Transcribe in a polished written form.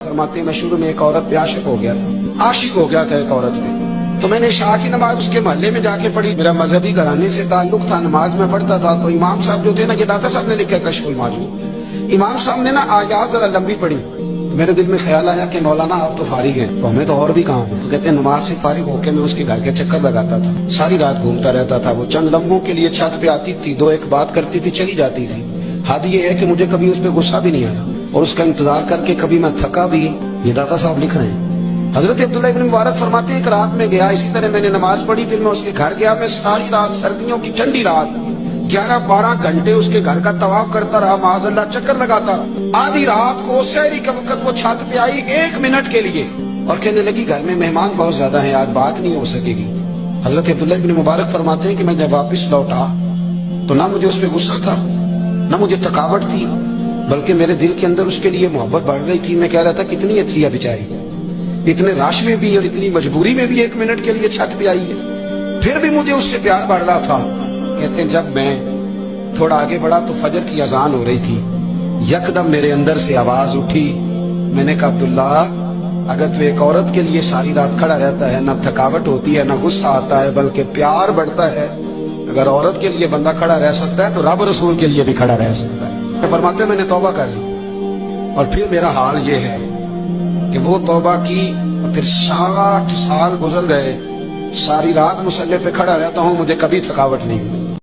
फरमाते हैं मैं शुरू में एक औरत पे आशिक हो गया था, आशिक हो गया था एक औरत पे। तो मैंने इशा की नमाज उसके मोहल्ले में जाके पढ़ी। मेरा मजहबी घराने से ताल्लुक था, नमाज में पढ़ता था। तो इमाम साहब जो थे ना, ये दाता साहब ने लिखा कशफुल माजून, इमाम साहब ने ना आयात जरा लंबी पढ़ी। तो मेरे दिल में ख्याल आया कि मौलाना आप तो फारिग हैं, तो हमें तो और भी काम है। तो कहते हैं नमाज से फारिग होकर मैं उसके घर के चक्कर लगाता था, सारी रात घूमता रहता था। वो चंद लम्हों के लिए छत पे आती थी, दो एक बात करती थी, चली जाती थी। हद ये है कि मुझे कभी उस पर गुस्सा भी नहीं आया, और उसका इंतजार करके कभी मैं थका भी। ये दाता साहब लिख रहे हैं। हजरत अब्दुल्लाह इब्न मुबारक फरमाते हैं कि रात में गया, इसी तरह मैंने नमाज पढ़ी, फिर मैं उसके घर गया। मैं सारी रात, सर्दियों की ठंडी रात, 11-12 घंटे उसके घर का तवाफ करता रहा, माज़अल्लाह चक्कर लगाता रहा। आधी रात को सहरी के वक्त वो छत पे आई 1 मिनट के लिए और कहने लगी घर में मेहमान बहुत ज्यादा हैं, आज बात नहीं हो सकेगी। हजरत अब्दुल्लाह इब्न मुबारक फरमाते हैं कि मैं जब वापस लौटा तो ना मुझे उस पर गुस्सा था, ना मुझे थकावट थी, बल्कि मेरे दिल के अंदर उसके लिए मोहब्बत बढ़ रही थी। मैं कह रहा था कितनी अच्छी है बेचारी, इतने राश में भी और इतनी मजबूरी में भी 1 मिनट के लिए छत पे आई है, फिर भी मुझे उससे प्यार बढ़ रहा था। कहते हैं जब मैं थोड़ा आगे बढ़ा तो फजर की अजान हो रही थी, यकदम मेरे अंदर से आवाज उठी। मैंने कहा अब्दुल्ला, अगर तू एक औरत के लिए सारी रात खड़ा रहता है, ना थकावट होती है, ना गुस्सा आता है, बल्कि प्यार बढ़ता है। अगर औरत के लिए बंदा खड़ा रह सकता है तो रब रसूल के लिए भी खड़ा रह सकता है। फरमाते मैंने तौबा कर ली, और फिर मेरा हाल ये है कि वो तौबा की, फिर 60 साल गुजर गए, सारी रात मुसल्ले पे खड़ा रहता हूँ, मुझे कभी थकावट नहीं हुई।